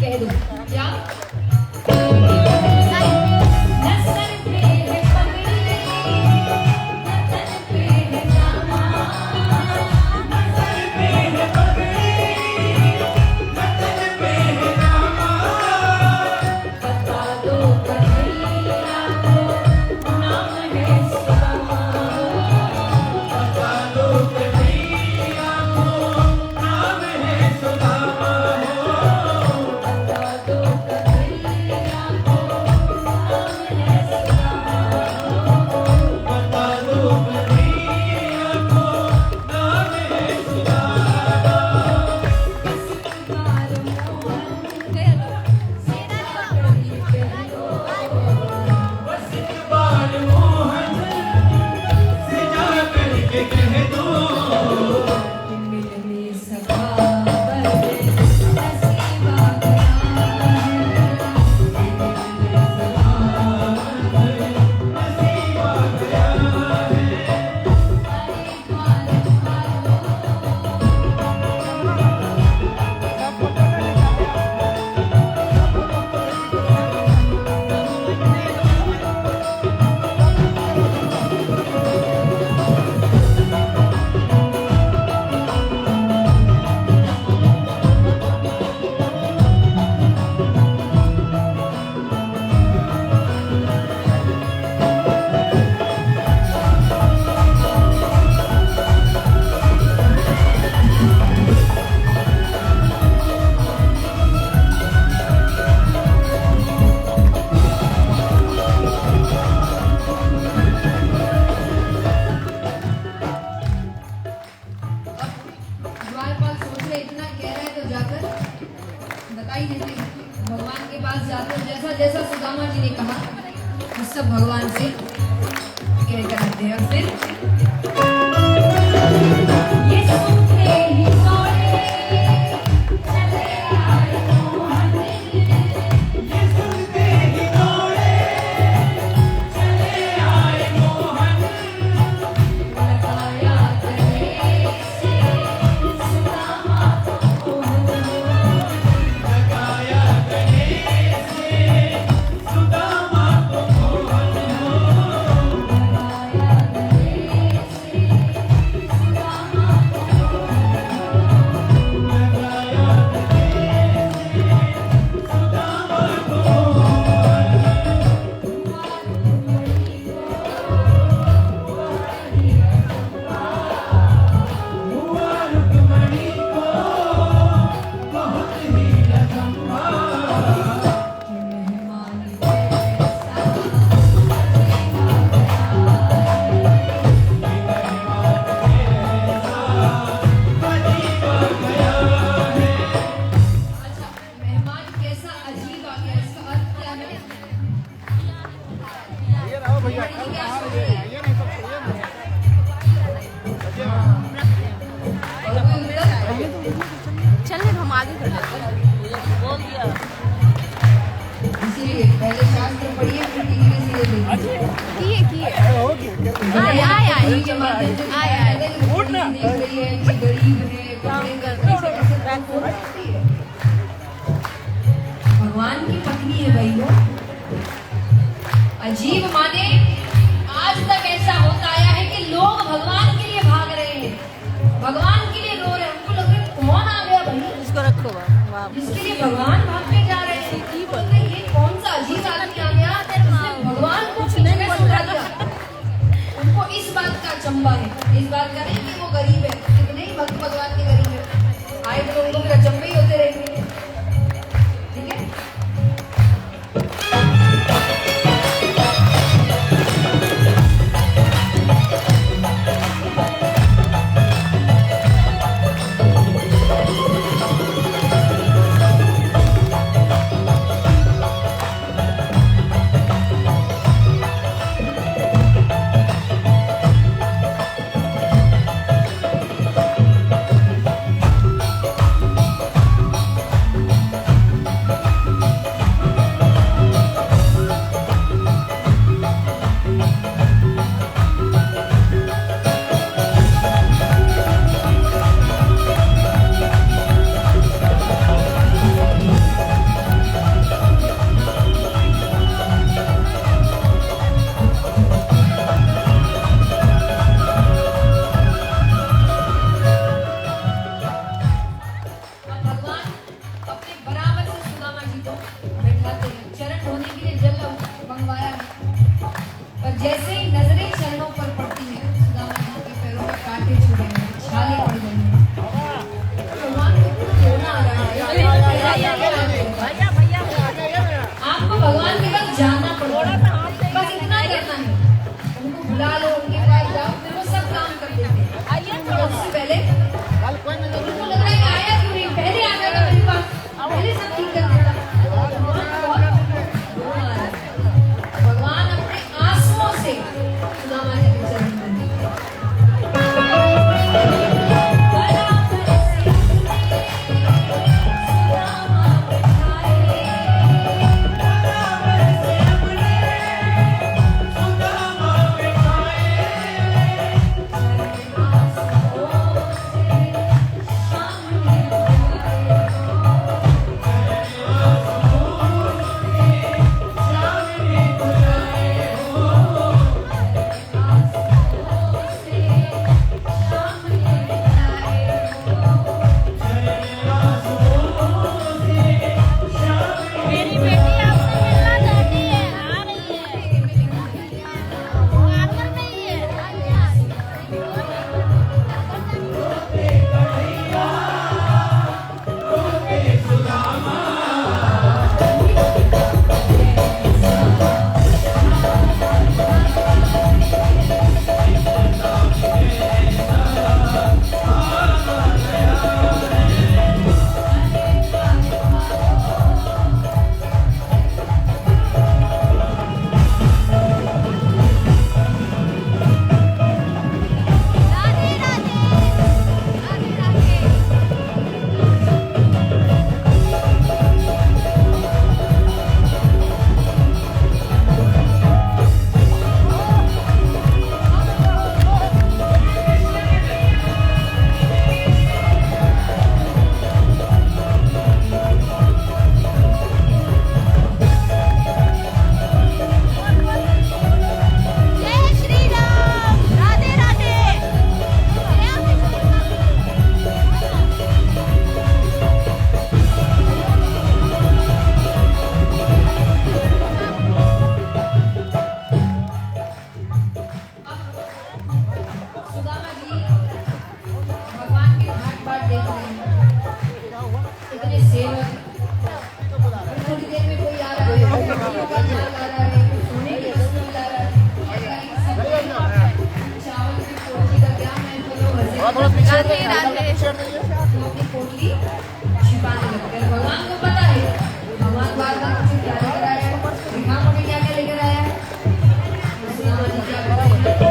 कह दो क्या भगवान के पास जाते हो जैसा जैसा सुदामा जी ने कहा वो सब भगवान से कह कर आते हैं। फिर ये सुनते ही सोए चले आए मोहन, ये सुनते ही सोए चले आए मोहन, लगाया गले से सुदामा को मोहन, लगाया गले से सुदामा को मोहन, लगाया गले से सुदामा पहले शास्त्र पढ़िए फिर टीवी में सीरियल देखिए। के माध्यम से देख रही है कि गरीब है भगवान की पत्नी है भाई वो। अजीब माने आज तक ऐसा होता आया है कि लोग भगवान के लिए भाग रहे हैं, भगवान के लिए रो रहे हैं। उनको लग रहा है कौन आ गया भाई इसको रखो जिसके लिए भगवान भागने जा रहे हैं। ये कौन सा अजीब आदमी आ गया जिसने भगवान को पीछे में सुला दिया। उनको इस बात का अचंभा है, इस बात का नहीं कि वो गरीब है, कितने ही भक्त भगवान के गरीब है। आए तो उनको फिर अचंभे ही होते रहेंगे। ठीक है आपको भगवान के पास जाना पड़ेगा, बस इतना करना है। उनको बुला लो, उनके पास जाओ, फिर वो सब काम कर देते हैं। उससे पहले उनको लग रहा है कि आया क्यों नहीं, पहले आ जाता मेरे पास, पहले सब ठीक कर देता। भगवान अपने आंसुओं से सुदामा जी के चरण में अपनी पोटली छिपाने लगते हैं। भगवान को पता है, भगवान बार बार मुझे क्या लेकर आया है, दिखा मुझे क्या क्या लेकर आया है। सुदामा जी क्या करते हैं,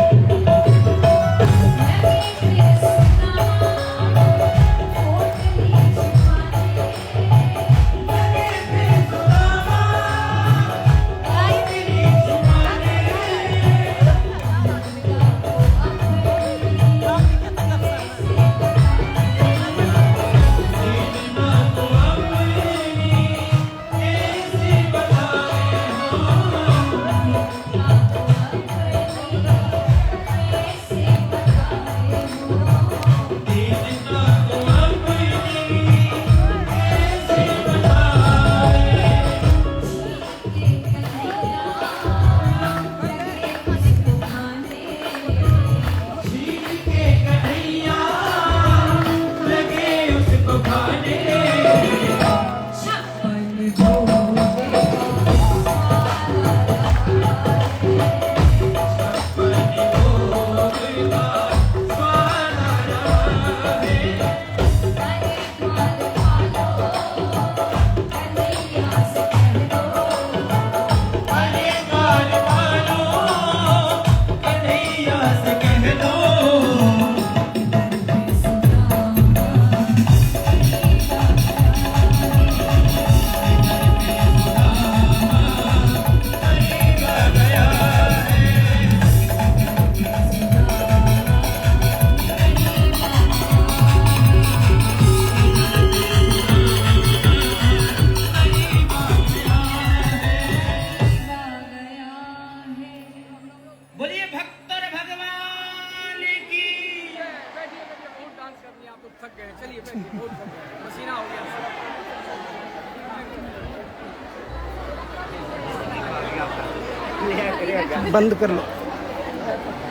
बंद कर लो,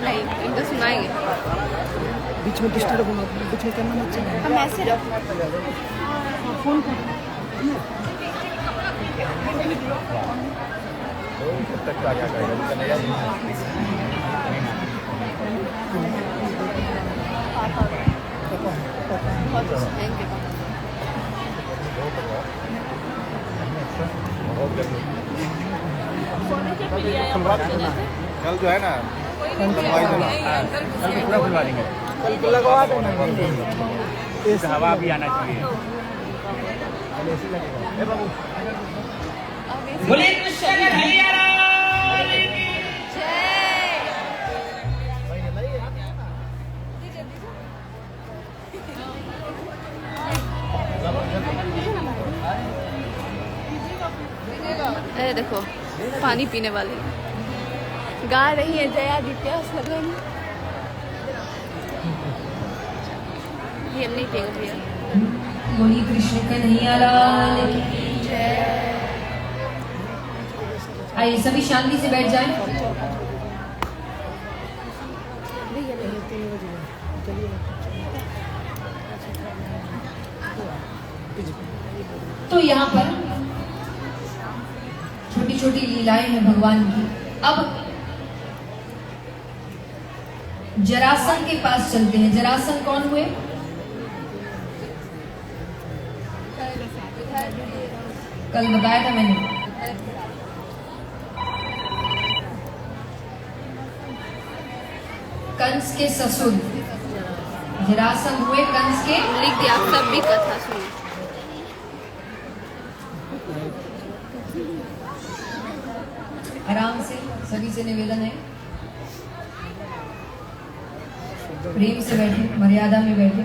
नहीं इनको सुनाएंगे। बीच में डिस्टर्ब होना, बीच में करना मत चाहिए। हम ऐसे रख फोन कर कब तक क्या करेगा चलेगा थैंक यू। बहुत गर्मी कल जो है ना कल पूरा खुलवा देंगे कल लगवा देंगे इस हवा भी आना चाहिए बोले कृष्ण कन्हैया लाल की अरे देखो पानी पीने वाली गा रही है जया दित्या सलन। ये हम नहीं पिएंगे भैया। बोली कृष्ण कन्हैया लाल की जय। आइए सभी शांति से बैठ जाएं। तो यहाँ पर छोटी छोटी लीलाएं हैं भगवान की। अब जरासंध के पास चलते हैं। जरासंध कौन हुए? कल बताया था मैंने। कंस के ससुर जरासंध हुए कंस के। लिख दिया आप सब भी कथा सुनिए। आराम से सभी से निवेदन है, प्रेम से बैठे, मर्यादा में बैठे।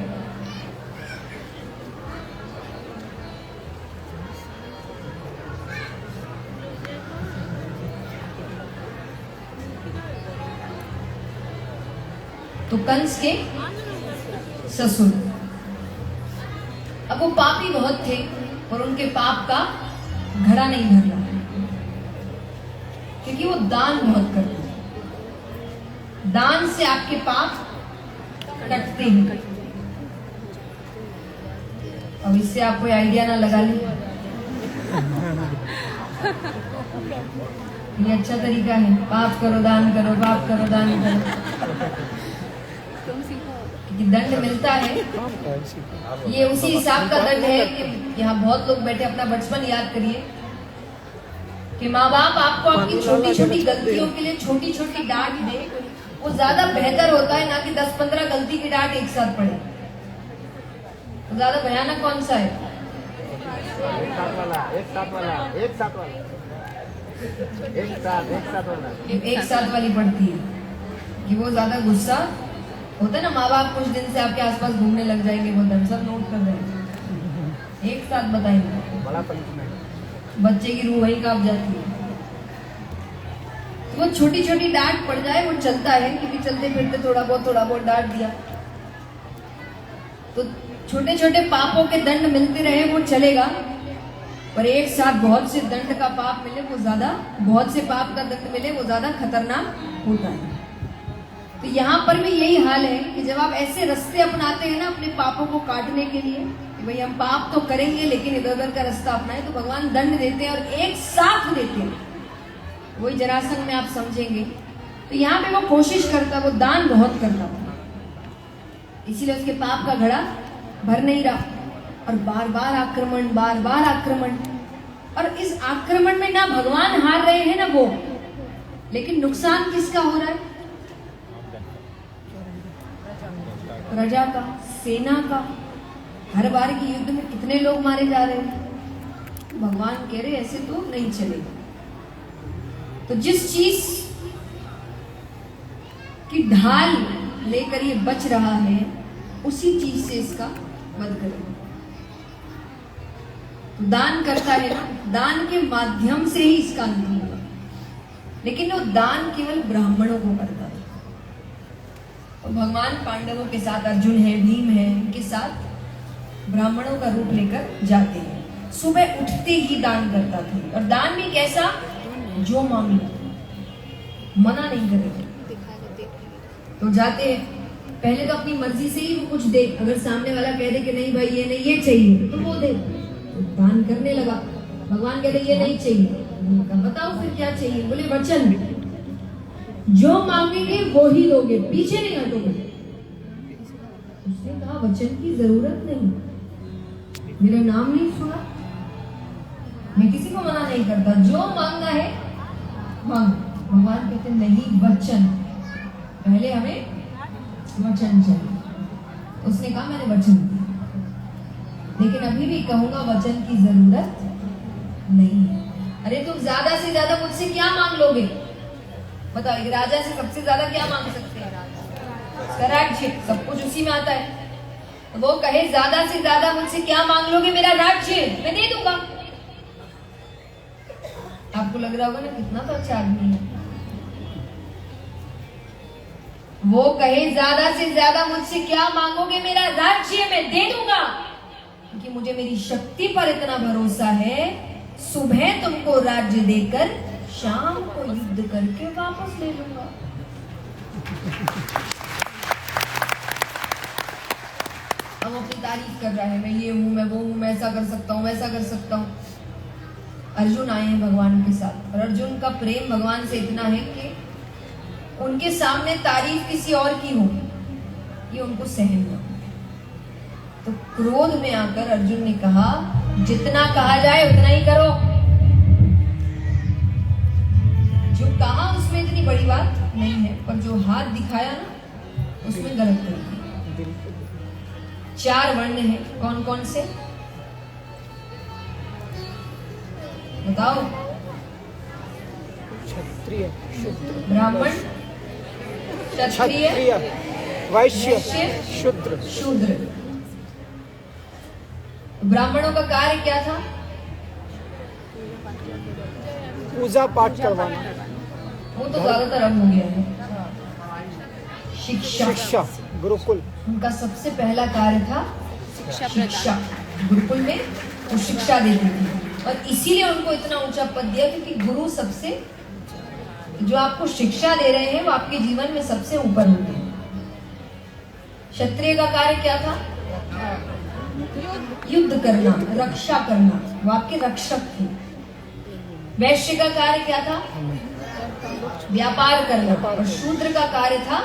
तो कंस के ससुर, अब वो पापी बहुत थे और उनके पाप का घड़ा नहीं भर रहा क्योंकि वो दान बहुत करते हैं। दान से आपके पाप कटते हैं। अब इससे आप कोई आइडिया ना लगा ली, ये अच्छा तरीका है। पाप करो दान करो, पाप करो दान करो, क्योंकि दंड मिलता है। ये उसी हिसाब का दंड है कि यहाँ बहुत लोग बैठे, अपना बचपन याद करिए कि माँ बाप आपको आपकी छोटी छोटी गलतियों के लिए छोटी छोटी डांट दे, वो ज्यादा बेहतर होता है ना कि 10-15 गलती की डांट एक साथ पड़े। तो ज्यादा भयानक कौन सा है? एक साथ वाली पड़ती है कि वो ज्यादा गुस्सा होता है ना। माँ बाप कुछ दिन से आपके आसपास घूमने लग जाएंगे, वो दम सब नोट कर रहे हैं, एक साथ बताएंगे, बच्चे की रूह वही कांप जाती है। तो वो छोटी छोटी डांट पड़ जाए, वो चलता है क्योंकि चलते फिरते थोड़ा बहुत डांट दिया तो छोटे छोटे पापों के दंड मिलते रहे, वो चलेगा। पर एक साथ बहुत से दंड का पाप मिले, वो ज्यादा, बहुत से पाप का दंड मिले, वो ज्यादा खतरनाक होता है। तो यहाँ पर भी यही हाल है कि जब आप ऐसे रास्ते अपनाते हैं ना अपने पापों को काटने के लिए कि भाई हम पाप तो करेंगे लेकिन इधर उधर का रास्ता अपनाए, तो भगवान दंड देते हैं और एक साथ देते हैं। वही जरासंध में आप समझेंगे। तो यहाँ पे वो कोशिश करता, वो दान बहुत करता था, इसीलिए उसके पाप का घड़ा भर नहीं रहा और बार बार आक्रमण। और इस आक्रमण में ना भगवान हार रहे हैं ना वो, लेकिन नुकसान किसका हो रहा है? प्रजा का, सेना का। हर बार की युद्ध में कितने लोग मारे जा रहे हैं। भगवान कह रहे ऐसे तो नहीं चलेगा। तो जिस चीज की ढाल लेकर ये बच रहा है, उसी चीज से इसका वध करेगा। तो दान करता है ना, दान के माध्यम से ही इसका अंत होगा। लेकिन वो दान केवल ब्राह्मणों को करता था। तो भगवान पांडवों के साथ, अर्जुन है, भीम है, इनके साथ ब्राह्मणों का रूप लेकर जाते हैं। सुबह उठते ही दान करता था, और दान भी कैसा? जो मांगे, मना नहीं करेगा। तो जाते हैं, पहले तो अपनी मर्जी से ही वो कुछ दे। अगर सामने वाला कह दे कि नहीं भाई ये नहीं, ये चाहिए, तो वो दे। तो दान करने लगा। भगवान कहते ये नहीं चाहिए। उन्होंने कहा बताओ फिर क्या चाहिए? बोले वचन, जो मांगेंगे वो ही दोगे, पीछे नहीं हटोगे। उसने कहा वचन की जरूरत नहीं, मेरा नाम नहीं सुना, मैं किसी को मना नहीं करता, जो मांगना है मांग। भगवान कहते नहीं, वचन, पहले हमें वचन चाहिए। उसने कहा मैंने वचन दिया, लेकिन अभी भी कहूंगा वचन की जरूरत नहीं है। अरे तुम ज्यादा से ज्यादा मुझसे क्या मांग लोगे? बताओ, एक राजा से सबसे ज्यादा क्या मांग सकते हैं? उसका राज्य, सब कुछ उसी में आता है। तो वो कहे ज्यादा से ज्यादा मुझसे क्या मांग लोगे? मेरा राज्य, मैं दे दूंगा। आपको लग रहा होगा ना कितना तो अच्छा आदमी है। वो कहे ज्यादा से ज्यादा मुझसे क्या मांगोगे? मेरा राज्य, मैं दे दूंगा, क्योंकि मुझे मेरी शक्ति पर इतना भरोसा है, सुबह तुमको राज्य देकर शाम को युद्ध करके वापस ले लूंगा। हम अपनी तारीफ कर रहा है, मैं ये हूं, मैं वो हूं, मैं ऐसा कर सकता हूं, वैसा कर सकता हूं। अर्जुन आए हैं भगवान के साथ, और अर्जुन का प्रेम भगवान से इतना है कि उनके सामने तारीफ किसी और की हो ये उनको सहन न हो। तो क्रोध में आकर अर्जुन ने कहा जितना कहा जाए उतना ही करो। जो कहा उसमें इतनी बड़ी बात नहीं है, पर जो हाथ दिखाया ना उसमें गलत कर दिया। 4 वर्ण हैं, कौन कौन से बताओ? क्षत्रिय, ब्राह्मण, क्षत्रिय, वैश्य, शूद्र। शूद्र। ब्राह्मणों का कार्य क्या था? पूजा पाठ करवाना। वो तो ज्यादातर अब हो गया है। शिक्षा, गुरुकुल। उनका सबसे पहला कार्य था शिक्षा। गुरुकुल में वो शिक्षा देती थी, और इसीलिए उनको इतना ऊंचा पद दिया, क्योंकि गुरु सबसे, जो आपको शिक्षा दे रहे हैं वो आपके जीवन में सबसे ऊपर होते हैं। क्षत्रिय का कार्य क्या था? युद्ध करना, रक्षा करना, वो आपके रक्षक थे। वैश्य का कार्य क्या था? व्यापार करना। और शूद्र का कार्य था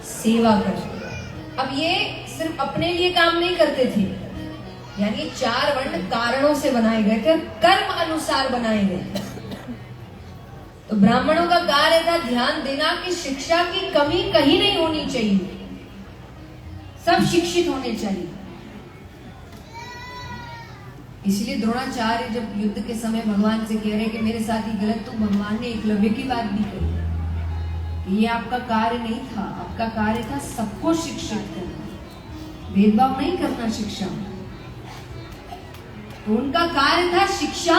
सेवा करना। अब ये सिर्फ अपने लिए काम नहीं करते थे, यानी 4 वर्ण कारणों से बनाए गए थे, कर्म अनुसार बनाए गए थे। तो ब्राह्मणों का कार्य था ध्यान देना कि शिक्षा की कमी कहीं नहीं होनी चाहिए, सब शिक्षित होने चाहिए। इसलिए द्रोणाचार्य जब युद्ध के समय भगवान से कह रहे कि मेरे साथ ही गलत, तो भगवान ने एकलव्य की बात भी कही, ये आपका कार्य नहीं था, आपका कार्य था सबको शिक्षित करना, भेदभाव नहीं करना शिक्षा में। तो उनका कार्य था शिक्षा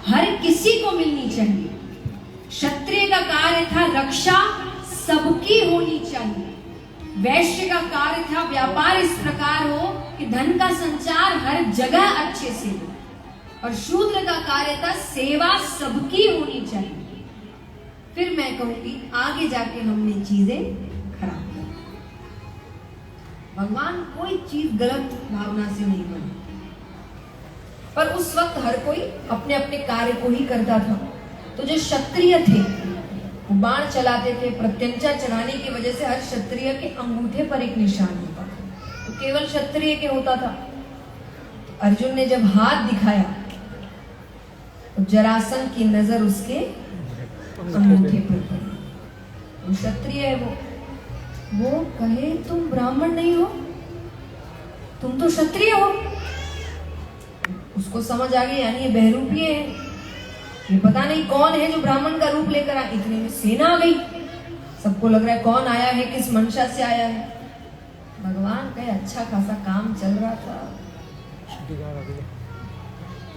हर किसी को मिलनी चाहिए। क्षत्रिय का कार्य था रक्षा सबकी होनी चाहिए। वैश्य का कार्य था व्यापार इस प्रकार हो कि धन का संचार हर जगह अच्छे से हो, और शूद्र का कार्य था सेवा सबकी होनी चाहिए। फिर मैं कहूंगी आगे जाके हमने चीजें खराब कर। भगवान कोई चीज गलत भावना से नहीं बनी, पर उस वक्त हर कोई अपने अपने कार्य को ही करता था। तो जो क्षत्रिय थे वो बाण चलाते थे, प्रत्यंचा चलाने की वजह से हर क्षत्रिय के अंगूठे पर एक निशान होता था, तो केवल क्षत्रिय के होता था। अर्जुन ने जब हाथ दिखाया तो जरासंध की नजर उसके अंगूठे पर पड़ी। क्षत्रिय है वो कहे तुम ब्राह्मण नहीं हो, तुम तो क्षत्रिय हो। उसको समझ आ गई यानी ये बहरूपी है, ये पता नहीं कौन है जो ब्राह्मण का रूप लेकर आया। इतने में सेना आ गई, सबको लग रहा है कौन आया है, किस मंशा से आया है। भगवान कहे अच्छा खासा काम चल रहा था,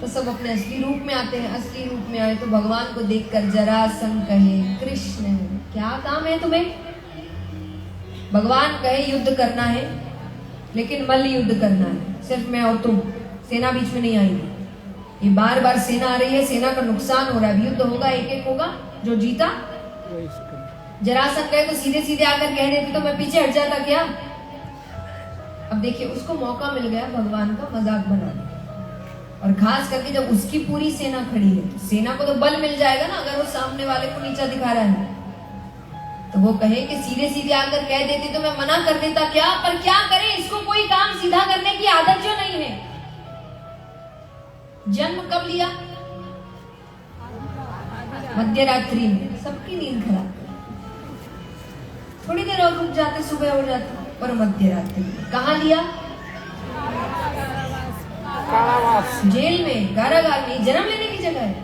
तो सब अपने असली रूप में आते हैं। असली रूप में आए तो भगवान को देखकर जरासंध कहे कृष्ण क्या काम है तुम्हें? भगवान कहे युद्ध करना है, लेकिन मल्ल युद्ध करना है, सिर्फ मैं और तुम, सेना बीच में नहीं आएगी। ये बार बार सेना आ रही है, सेना का नुकसान हो रहा है, युद्ध होगा, एक एक होगा, जो जीता। जरासंध कहे तो सीधे सीधे आकर कह देते तो मैं पीछे हट जाता क्या? अब देखिए उसको मौका मिल गया भगवान का मजाक बनाने, और खास करके जब उसकी पूरी सेना खड़ी है, तो सेना को तो बल मिल जाएगा ना अगर वो सामने वाले को नीचा दिखा रहा है। तो वो कहे कि सीधे सीधे आकर कह देती तो मैं मना कर देता क्या, पर क्या करे, इसको कोई काम सीधा करने की आदत जो नहीं है। जन्म कब लिया? मध्य रात्रि में, सबकी नींद खराब। थोड़ी देर और रुक जाते, सुबह हो जाती, पर मध्य रात्रि में। कहाँ लिया? कारावास। जेल में, कारागार में, जन्म लेने की जगह है।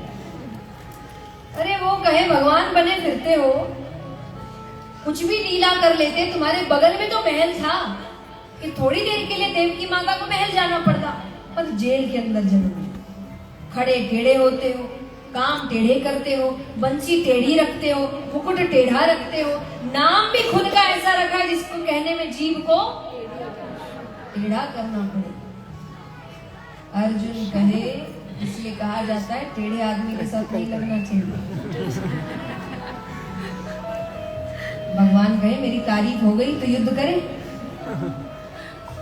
अरे वो कहे भगवान बने फिरते हो, कुछ भी लीला कर लेते, तुम्हारे बगल में तो महल था कि थोड़ी देर के लिए देवकी माता को महल जाना पड़ता, पर जेल के अंदर जन्म लिया। खड़े टेढ़े होते हो, काम टेढ़े करते हो, बंसी टेढ़ी रखते हो, मुकुट टेढ़ा रखते हो, नाम भी खुद का ऐसा रखा है जिसको कहने में जीभ को टेढ़ा करना पड़े। अर्जुन कहे, इसलिए कहा जाता है टेढ़े आदमी के साथ नहीं लगना चाहिए। भगवान कहे मेरी तारीफ हो गई तो युद्ध करे।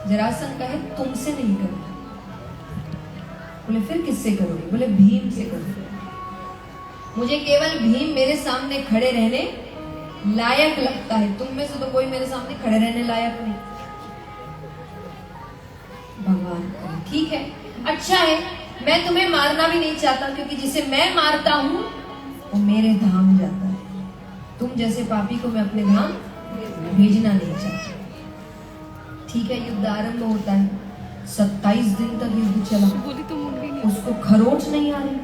जरासंध कहे तुमसे नहीं करो। बोले फिर किससे करोगे? बोले भीम से करोगे। मुझे केवल भीम मेरे सामने खड़े रहने लायक लगता है, तुम में से तो कोई मेरे सामने खड़े रहने लायक नहीं। भगवान कहे ठीक है, अच्छा है, मैं तुम्हें मारना भी नहीं चाहता, क्योंकि जिसे मैं मारता हूं वो मेरे धाम जाता है। तुम जैसे पापी को मैं अपने धाम भेजना नहीं चाहता। ठीक है, युद्ध आरंभ होता है। 27 दिन तक युद्ध चला, उसको खरोच नहीं आ रही।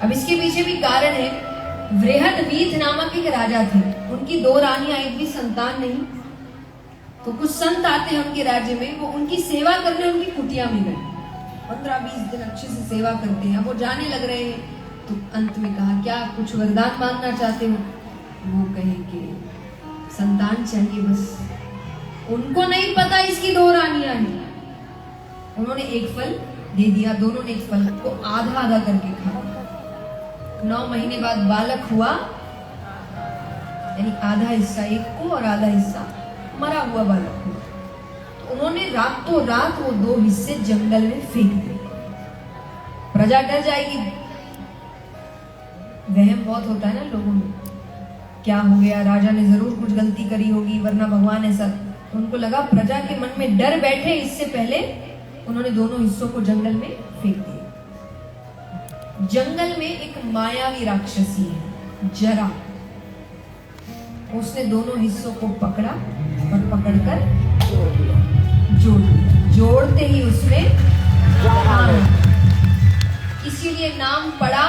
अब इसके पीछे भी कारण है। वृहदवीथ नामक एक राजा थे, उनकी 2 रानियां, एक भी संतान नहीं। तो कुछ संत आते हैं उनके राज्य में, वो उनकी सेवा करने उनकी कुटिया में गए। 15-20 दिन अच्छे से सेवा करते हैं। वो जाने लग रहे हैं, तो अंत में कहा क्या कुछ वरदान मांगना चाहते हो? वो कहे कि संतान चाहिए बस। उनको नहीं पता इसकी 2 रानियां हैं। उन्होंने एक फल दे दिया, दोनों ने एक फल को आधा आधा करके खाया। 9 महीने बाद बालक हुआ, यानी आधा हिस्सा एक को और आधा हिस्सा मरा हुआ बालक हुआ। तो उन्होंने रातों रात वो 2 हिस्से जंगल में फेंक दिए। प्रजा डर जाएगी, वहम बहुत होता है ना लोगों में, क्या हो गया, राजा ने जरूर कुछ गलती करी होगी, वरना भगवान ऐसा। तो उनको लगा प्रजा के मन में डर बैठे, इससे पहले उन्होंने दोनों हिस्सों को जंगल में फेंक दिया। जंगल में एक मायावी राक्षसी है जरा, उसने दोनों हिस्सों को पकड़ा और पकड़कर जोड़ दिया। जोड़ते ही उसमें इसीलिए नाम पड़ा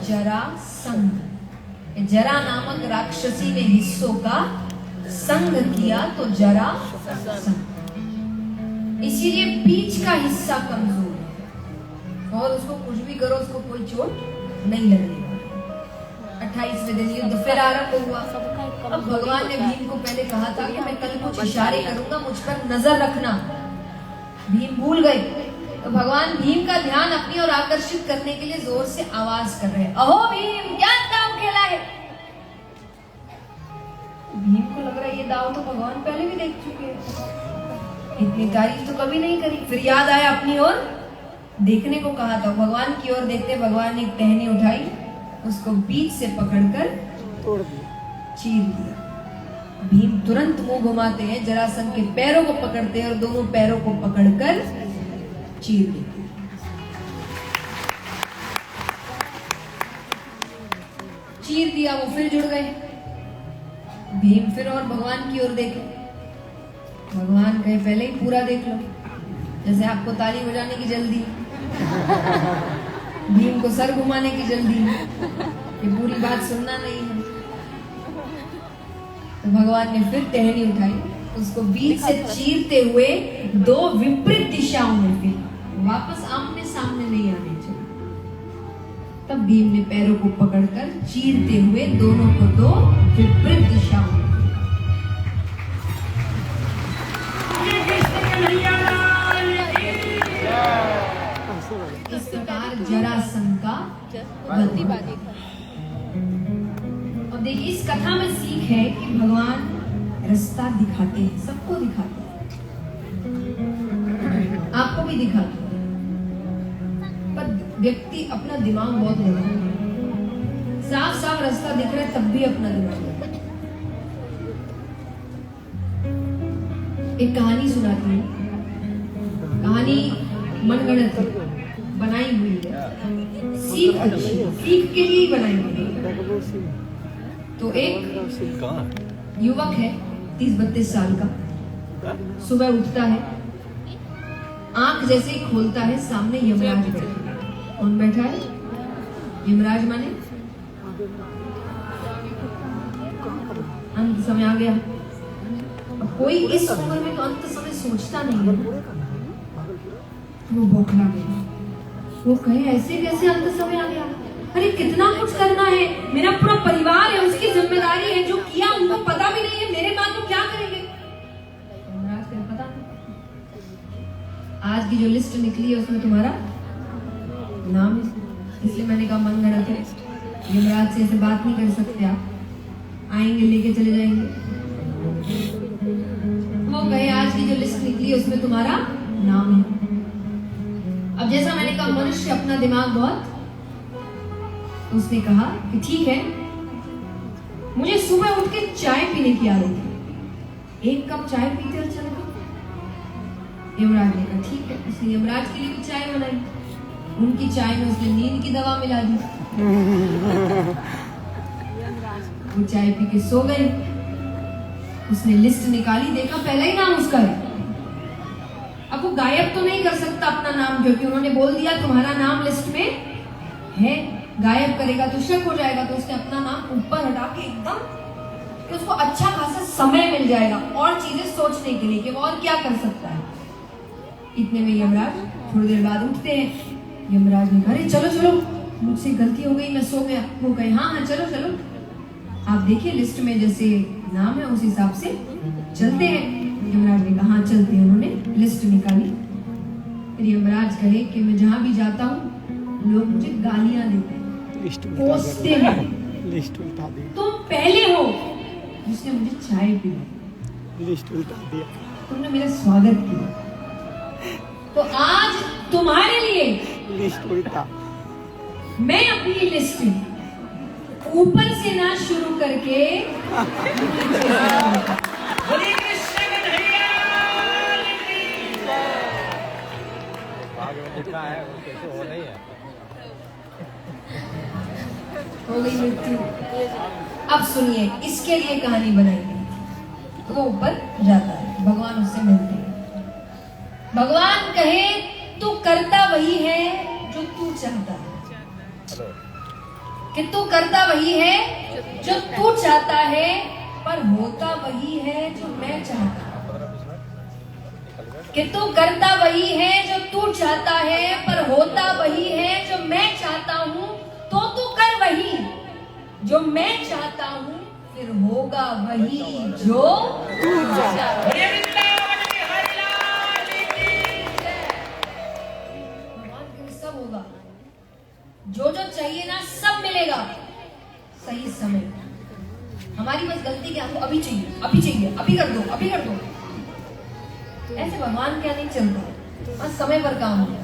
जरासंध। जरा नामक राक्षसी ने हिस्सों का संग किया तो जरा संग। इसीलिए बीच का हिस्सा कमजोर है और उसको कुछ भी करो उसको कोई चोट नहीं लगने वाली। 28वें दिन युद्ध फिर आरंभ हुआ। अब भगवान ने भीम को पहले कहा था कि मैं कल कुछ इशारे करूंगा, मुझ पर नजर रखना। भीम भूल गए, तो भगवान भीम का ध्यान अपनी ओर आकर्षित करने के लिए जोर से आवाज कर रहे हैं, अहो भीम क्या दाव खेला है। भीम को लग रहा है ये दाव तो भगवान पहले भी देख चुके हैं, इतनी तारीफ तो कभी नहीं करी। फिर याद आया अपनी ओर देखने को कहा था। भगवान की ओर देखते भगवान ने एक टहनी उठाई, उसको बीच से पकड़कर तोड़ दिया, चीर दिया। भीम तुरंत मुंह घुमाते हैं, जरासंध के पैरों को पकड़ते हैं और दोनों पैरों को पकड़कर चीर देते हैं। चीर दिया, वो फिर जुड़ गए। भीम फिर और भगवान की ओर देखे। भगवान कहे पहले ही पूरा देख लो, जैसे आपको ताली बजाने की जल्दी, भीम को सर घुमाने की जल्दी, ये पूरी बात सुनना नहीं है। तो भगवान ने फिर टहनी उठाई, उसको बीच से चीरते हुए 2 विपरीत दिशाओं में फेंका, वापस आमने सामने नहीं आने चाहिए। तब भीम ने पैरों को पकड़कर चीरते हुए दोनों को 2 विपरीत दिशाओं में। इस प्रकार जरासंध का वध। अब देखिए इस कथा में सीख है कि भगवान रास्ता दिखाते हैं, सबको दिखाते हैं। आपको भी दिखाती हूँ, पर व्यक्ति अपना दिमाग बहुत लगाता है। साफ साफ रास्ता दिख रहा है तब भी अपना दिमाग लगाता है। एक कहानी सुनाती हूँ। कहानी मनगढ़ंत है, बनाई हुई है, सीख के लिए ही बनाई हुई है। तो एक युवक है 30-32 साल का, सुबह उठता है, आंख जैसे ही खोलता है सामने यमराज बैठा है। कौन बैठा है? यमराज माने अंत समय आ गया। अब कोई इस उम्र में तो अंत समय सोचता नहीं है। वो बौखला गया, वो कहे ऐसे कैसे अंत समय आ गया? अरे कितना कुछ करना है, मेरा पूरा परिवार है, उसकी जिम्मेदारी है, जो किया उनको पता भी नहीं है, मेरे बाद तो क्या करेंगे? यमराज को पता नहीं। आज की जो लिस्ट निकली है उसमें तुम्हारा नाम है, इसलिए मैंने कहा मनगढ़ंत है। यमराज से ऐसे बात नहीं कर सकते आप, आएंगे लेके चले जाएंगे। वो कहे आज की जो लिस्ट निकली है उसमें तुम्हारा नाम है। अब जैसा मैंने कहा मनुष्य अपना दिमाग बहुत, उसने कहा कि ठीक है, मुझे सुबह उठ के चाय पीने की आदत है, 1 कप चाय पीते और चले गए। यमराज ने कहा ठीक है। उसने यमराज के लिए भी चाय बनाई, उनकी चाय में उसने नींद की दवा मिला दी। वो चाय पी के सो गए। उसने लिस्ट निकाली, देखा पहला ही नाम उसका है। अब वो गायब तो नहीं कर सकता अपना नाम, क्योंकि उन्होंने बोल दिया तुम्हारा नाम लिस्ट में है। गायब करेगा तो शक हो जाएगा, तो उसने अपना नाम ऊपर हटा के एकदम कि उसको अच्छा खासा समय मिल जाएगा और चीजें सोचने के लिए कि वो और क्या कर सकता है। इतने में यमराज थोड़ी देर बाद उठते हैं। यमराज ने कहा अरे चलो चलो, मुझसे गलती हो गई, मैं सो गया। वो कहे हाँ हाँ चलो चलो, आप देखिए लिस्ट में जैसे नाम है उस हिसाब से चलते हैं। यमराज ने कहा हाँ चलते हैं। उन्होंने लिस्ट निकाली। फिर यमराज कहे कि मैं जहां भी जाता हूँ लोग मुझे गालियां देते हैं, कोसते हैं, लिस्ट उल्टा दी, तुम पहले हो जिसने मुझे चाय पिलाई, लिस्ट उल्टा दिया, तुमने मेरा स्वागत किया, तो आज तुम्हारे लिए लिस्ट उल्टा। मैं अपनी लिस्ट ऊपर से ना शुरू करके हरे कृष्ण कन्हैया की आगे में लिखा है वो कैसे हो नहीं है। हो गई मृत्यु। अब सुनिए, इसके लिए कहानी बनाई गई। तो वो ऊपर जाता है, भगवान उससे मिलते हैं। भगवान कहे तू करता वही है जो तू चाहता है, कि तू करता वही है जो तू चाहता है, पर होता वही है जो मैं चाहता हूँ। कि तू करता वही है जो तू चाहता है, पर होता वही है जो मैं चाहता हूँ। तो तू कर वही जो मैं चाहता हूँ, फिर होगा वही जो तू चाहता है। हरे वृंदावन की हरिलाल की भगवान के लिए सब होगा, जो जो चाहिए ना सब मिलेगा सही समय। हमारी बस गलती क्या, हमको अभी चाहिए, अभी चाहिए, अभी कर दो, अभी कर दो। ऐसे भगवान क्या नहीं चलता, बस समय पर काम होगा।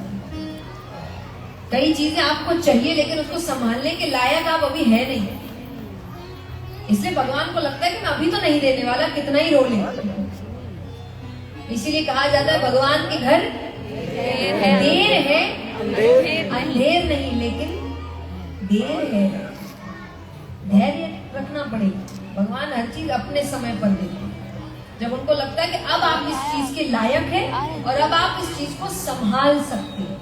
कई चीजें आपको चाहिए लेकिन उसको संभालने के लायक आप अभी है नहीं, इसलिए भगवान को लगता है कि मैं अभी तो नहीं देने वाला, कितना ही रो ले। इसीलिए कहा जाता है भगवान के घर देर है अंधेर नहीं, लेकिन देर है। धैर्य रखना पड़ेगा। भगवान हर चीज अपने समय पर देते हैं। जब उनको लगता है कि अब आप इस चीज के लायक हैं और अब आप इस चीज को संभाल सकते हैं,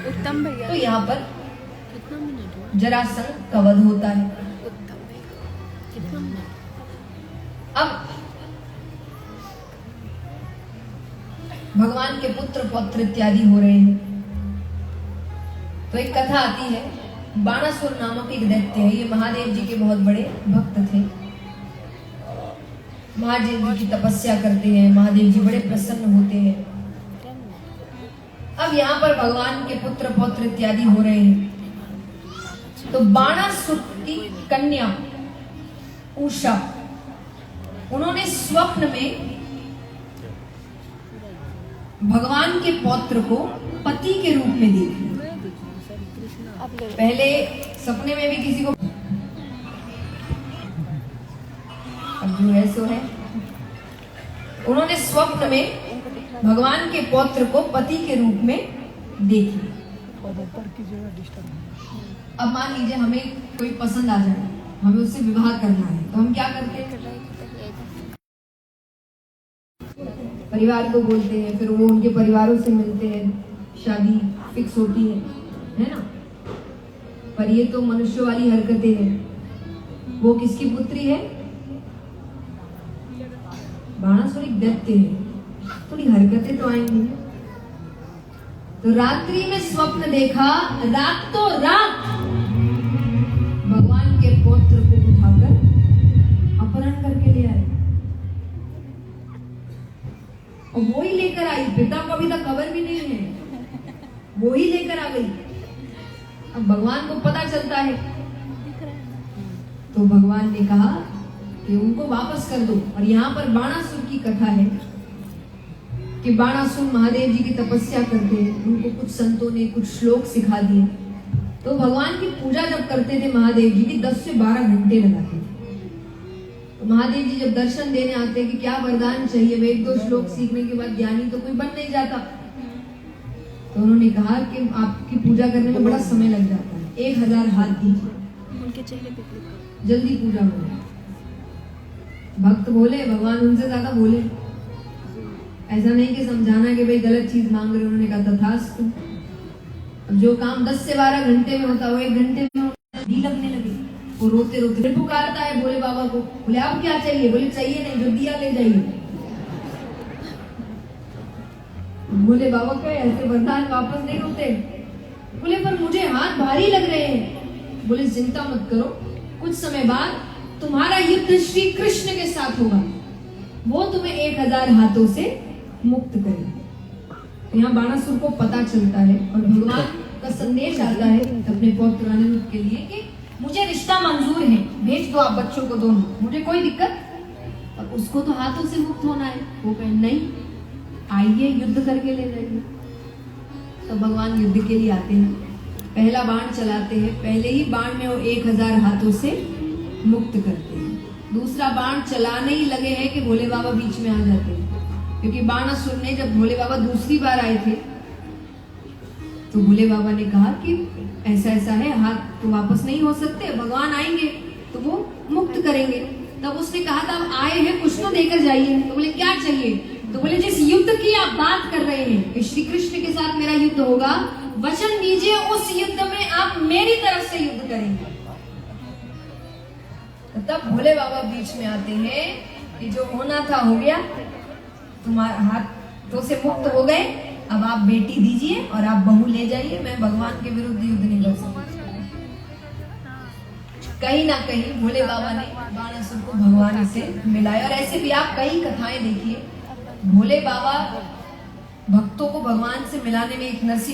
उत्तम भैया तो यहाँ पर कितना मिनट हुआ? जरासंध का वध होता है। उत्तम भैया कितना मिनट? अब भगवान के पुत्र पौत्र इत्यादि हो रहे हैं, तो एक कथा आती है। बाणासुर नामक एक दैत्य है, ये महादेव जी के बहुत बड़े भक्त थे। महादेव जी की तपस्या करते हैं, महादेव जी बड़े प्रसन्न होते हैं। अब यहाँ पर भगवान के पुत्र पौत्र इत्यादि हो रहे हैं, तो बाणासुर की कन्या उषा, उन्होंने स्वप्न में भगवान के पौत्र को पति के रूप में देखा। पहले सपने में भी किसी को, अब जो है सो है। उन्होंने स्वप्न में भगवान के पौत्र को पति के रूप में देखा। अब मान लीजिए हमें कोई पसंद आ जाए, हमें उससे विवाह करना है, तो हम क्या करते हैं? परिवार को बोलते हैं, फिर वो उनके परिवारों से मिलते हैं, शादी फिक्स होती है ना। पर ये तो मनुष्यों वाली हरकतें हैं। वो किसकी पुत्री है? बाणासुर दैत्य है। थोड़ी हरकतें तो आएंगी। तो रात्रि में स्वप्न देखा, रातों रात भगवान के पौत्र को उठाकर अपहरण करके ले आए और वो ही लेकर आई। पिता को अभी तक खबर भी नहीं है, वो ही लेकर आ गई। अब भगवान को पता चलता है तो भगवान ने कहा कि उनको वापस कर दो। और यहाँ पर बाणासुर की कथा है कि बाणासुर महादेव जी की तपस्या करते हैं। उनको कुछ संतों ने कुछ श्लोक सिखा दिए, तो भगवान की पूजा जब करते थे महादेव जी की 10 से 12 घंटे लगाते थे। तो महादेव जी जब दर्शन देने आते हैं कि क्या वरदान चाहिए, वे 1-2 श्लोक सीखने के बाद ज्ञानी तो कोई बन नहीं जाता। तो उन्होंने कहा कि आपकी पूजा करने में बड़ा समय लग जाता है, 1000 हाथ दीजिए, जल्दी पूजा हो। भक्त बोले, भगवान उनसे ज्यादा बोले। ऐसा नहीं कि समझाना कि भाई गलत चीज मांग रहे। उन्होंने कहा तथास्तु। अब जो काम 10 से 12 घंटे में होता है वो 1 घंटे में दी लगने लगे। वो रोते रोते फिर पुकारता है भोले बाबा को, बोले अब क्या चाहिए? बोले चाहिए नहीं, जो दिया ले जाइए। भोले बाबा कहे ऐसे वरदान वापस नहीं होते। बोले पर मुझे हाथ भारी लग रहे हैं। बोले चिंता मत करो, कुछ समय बाद तुम्हारा युद्ध श्री कृष्ण के साथ होगा, वो तुम्हें 1000 हाथों से मुक्त करेगा। यहाँ बाणासुर को पता चलता है और भगवान का संदेश आता है अपने पौत्र अनिरुद्ध के लिए कि मुझे रिश्ता मंजूर है, भेज दो आप बच्चों को दोनों, मुझे कोई दिक्कत। और उसको तो हाथों से मुक्त होना है। वो कहे नहीं, आइए युद्ध करके ले जाइए। तो भगवान युद्ध के लिए आते हैं, पहला बाण चलाते हैं। पहले ही बाण में वो 1000 हाथों से मुक्त करते हैं। दूसरा बाण चलाने ही लगे हैं कि भोले बाबा बीच में आ जाते हैं। क्योंकि बाणासुर ने जब भोले बाबा दूसरी बार आए थे तो भोले बाबा ने कहा कि ऐसा ऐसा है, हाथ तो वापस नहीं हो सकते, भगवान आएंगे तो वो मुक्त करेंगे। तब उसने कहा था अब आए हैं कुछ तो देकर जाइए। तो बोले क्या चाहिए? तो बोले जिस युद्ध की आप बात कर रहे हैं कि श्री कृष्ण के साथ मेरा युद्ध होगा, वचन दीजिए उस युद्ध में आप मेरी तरफ से युद्ध करेंगे। तब भोले बाबा बीच में आते हैं कि जो होना था हो गया, तुम्हारे हाथों से मुक्त हो गए, अब आप बेटी दीजिए और आप बहू ले जाइए, मैं भगवान के विरुद्ध युद्ध नहीं कर सकता। कहीं ना कहीं भोले बाबा ने बाणासुर को भगवान से मिलाया। और ऐसे भी आप कई कथाएं देखिए, भोले बाबा भक्तों को भगवान से मिलाने में एक नरसिंह